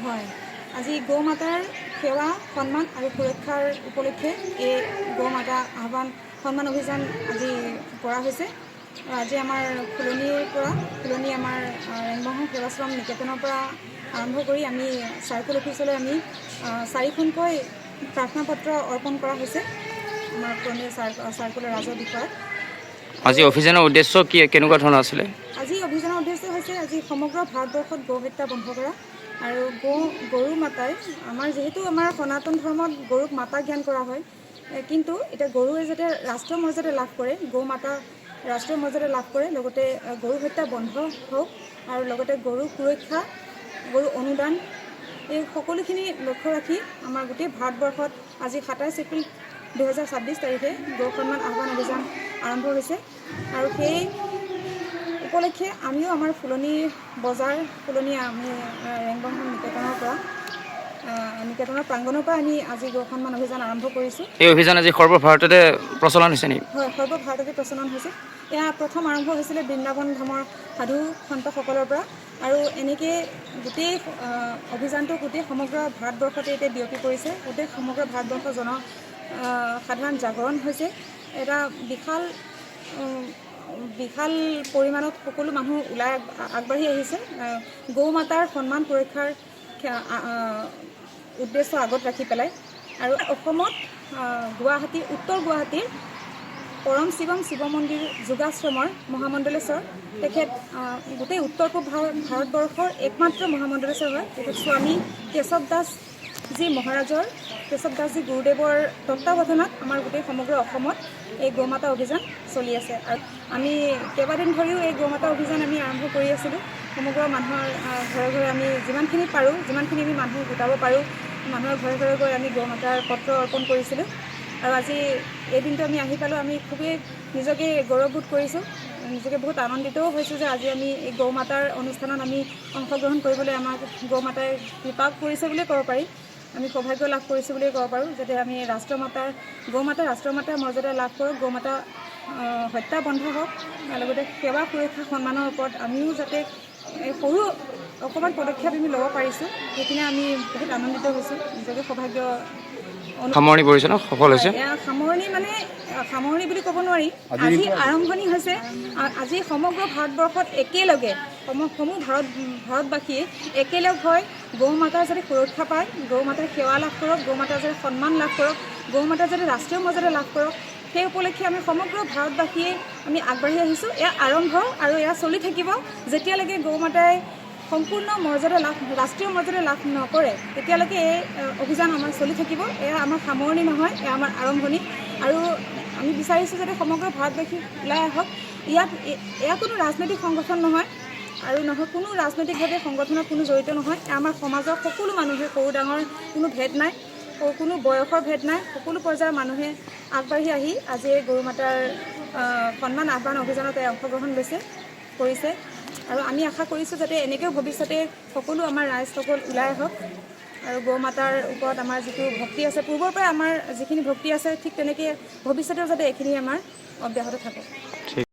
হয়, আজি গৌ মাতাৰ সেৱা সন্মান আৰু সুৰক্ষাৰ উপলক্ষে এই গৌ মাতা আহ্বান সন্মান অভিযান আজি কৰা হৈছে। আজি আমাৰ ফুলনি আমাৰ ৰেংবহং সেৱাশ্ৰম নিকেতনৰ পৰা আৰম্ভ কৰি আমি চাৰ্কুল অফিচলৈ আমি 4খনকৈ প্ৰাৰ্থনা পত্ৰ অৰ্পণ কৰা হৈছে আমাৰ ফুলনি চাৰ্কুলৰ ৰাজহ বিষয়াক। আজি অভিযানৰ উদ্দেশ্য কি কেনেকুৱা ধৰণৰ আছিলে? আজি অভিযানৰ উদ্দেশ্য হৈছে আজি সমগ্ৰ ভাৰতবৰ্ষত গৌ হত্যা বন্ধ কৰা আৰু গৰু মাতাই আমাৰ যিহেতু আমাৰ সনাতন ধৰ্মত গৰুক মাতা জ্ঞান কৰা হয়, কিন্তু এতিয়া গৰুৱে যাতে ৰাষ্ট্ৰীয় মৰ্যাদা লাভ কৰে, গৌ মাতা ৰাষ্ট্ৰীয় মৰ্যাদা লাভ কৰে, লগতে গৰু হত্যা বন্ধ হওক আৰু লগতে গৰু সুৰক্ষা, গৰু অনুদান এই সকলোখিনি লক্ষ্য ৰাখি আমাৰ গোটেই ভাৰতবৰ্ষত আজি 27 এপ্ৰিল 2026 তাৰিখে গৌ সন্মান আহ্বান অভিযান আৰম্ভ হৈছে। আৰু সেই উপলক্ষে আমিও আমাৰ ফুলনি আমি ৰেংবহং নিকেতনৰ প্ৰাংগণৰ পৰা আমি আজি গৌ সন্মান অভিযান আৰম্ভ কৰিছোঁ। এই অভিযান আজি সৰ্বভাৰততে প্ৰচলন হৈছে নেকি? হয়, সৰ্বভাৰততে প্ৰচলন হৈছে। এয়া প্ৰথম আৰম্ভ হৈছিলে বৃন্দাবন ধামৰ সাধু সন্তসকলৰ পৰা আৰু এনেকৈ গোটেই অভিযানটো গোটেই সমগ্ৰ ভাৰতবৰ্ষতে এতিয়া বিয়পি পৰিছে। গোটেই সমগ্ৰ ভাৰতবৰ্ষৰ সাধাৰণ জাগৰণ হৈছে। এটা বিশাল পৰিমাণত সকলো মানুহ ওলাই আগবাঢ়ি আহিছে গৌ মাতাৰ সন্মান সুৰক্ষাৰ উদ্দেশ্য আগত ৰাখি পেলাই। আৰু অসমত উত্তৰ গুৱাহাটীৰ পৰম শিৱ মন্দিৰ যোগাশ্ৰমৰ মহামণ্ডলেশ্বৰ, তেখেত গোটেই উত্তৰ পূব ভাৰতবৰ্ষৰ একমাত্ৰ মহামণ্ডলেশ্বৰ হয়। তেখেত স্বামী কেশৱ দাসজী গুৰুদেৱৰ তত্ত্বাৱধানত আমাৰ গোটেই সমগ্ৰ অসমত এই গৌ মাতা অভিযান চলি আছে। আৰু আমি কেইবাদিন ধৰিও এই গৌ মাতা অভিযান আমি আৰম্ভ কৰি আছিলোঁ। সমগ্ৰ মানুহৰ ঘৰে আমি যিমানখিনি আমি মানুহ গোটাব পাৰোঁ, মানুহৰ ঘৰে গৈ আমি গৌ মাতাৰ পত্ৰ অৰ্পণ কৰিছিলোঁ। আৰু আজি এই দিনটো আমি আহি পালোঁ, আমি খুবেই নিজকে গৌৰৱবোধ কৰিছোঁ, নিজকে বহুত আনন্দিতও হৈছোঁ যে আজি আমি এই গৌ মাতাৰ অনুষ্ঠানত আমি অংশগ্ৰহণ কৰিবলৈ আমাক গৌ মাতাই কৃপা কৰিছে বুলিয়ে ক'ব পাৰি। আমি সৌভাগ্য লাভ কৰিছোঁ বুলিয়ে ক'ব পাৰোঁ, যাতে আমি গৌ মাতা ৰাষ্ট্ৰীয় মাতাৰ মৰ্যাদা লাভ কৰোঁ, গৌ মাতা হত্যা বন্ধ হওক, লগতে সেৱা সুৰক্ষা সন্মানৰ ওপৰত আমিও যাতে সৰু অকণমান পদক্ষেপ আমি ল'ব পাৰিছোঁ, সেইখিনি আমি বহুত আনন্দিত হৈছোঁ, নিজকে সৌভাগ্য সামৰণি পৰিছে ন, সফল হৈছে? সামৰণি বুলি ক'ব নোৱাৰি, আজি আৰম্ভণি হৈছে। আজি সমগ্ৰ ভাৰতবৰ্ষত একেলগে ভাৰতবাসীয়ে একেলগ হৈ গৌ মাতাৰ যাতে সুৰক্ষা পায়, গৌ মাতাৰ সেৱা লাভ কৰক, গৌ মাতাৰ যাতে সন্মান লাভ কৰক, গৌ মাতাৰ যাতে ৰাষ্ট্ৰীয় মৰ্যাদা লাভ কৰক, সেই উপলক্ষে আমি সমগ্ৰ ভাৰতবাসীয়ে আমি আগবাঢ়ি আহিছোঁ। এয়া আৰম্ভ আৰু এয়া চলি থাকিব যেতিয়ালৈকে গৌ মাতাই সম্পূৰ্ণ ৰাষ্ট্ৰীয় মৰ্যাদা লাভ নকৰে, তেতিয়ালৈকে এই অভিযান আমাৰ চলি থাকিব। এয়া আমাৰ সামৰণি নহয়, এয়া আমাৰ আৰম্ভণি। আৰু আমি বিচাৰিছোঁ যাতে সমগ্ৰ ভাৰতবাসী ওলাই আহক। এয়া কোনো ৰাজনৈতিক সংগঠন নহয় আৰু কোনো ৰাজনৈতিকভাৱে সংগঠনত কোনো জড়িত নহয়। আমাৰ সমাজৰ সকলো মানুহে, সৰু ডাঙৰ কোনো ভেদ নাই, কোনো বয়সৰ ভেদ নাই, সকলো পৰ্যায়ৰ মানুহে আগবাঢ়ি আহি আজি এই গৰু মাতাৰ সন্মান আহ্বান অভিযানত অংশগ্ৰহণ কৰিছে। আৰু আমি আশা কৰিছোঁ যাতে এনেকৈও ভৱিষ্যতে সকলো আমাৰ ৰাইজসকল ওলাই আহক আৰু গৌ মাতাৰ ওপৰত আমাৰ যিটো ভক্তি আছে, পূৰ্বৰ পৰাই আমাৰ যিখিনি ভক্তি আছে, ঠিক তেনেকৈ ভৱিষ্যতেও যাতে এইখিনি আমাৰ অব্যাহত থাকক।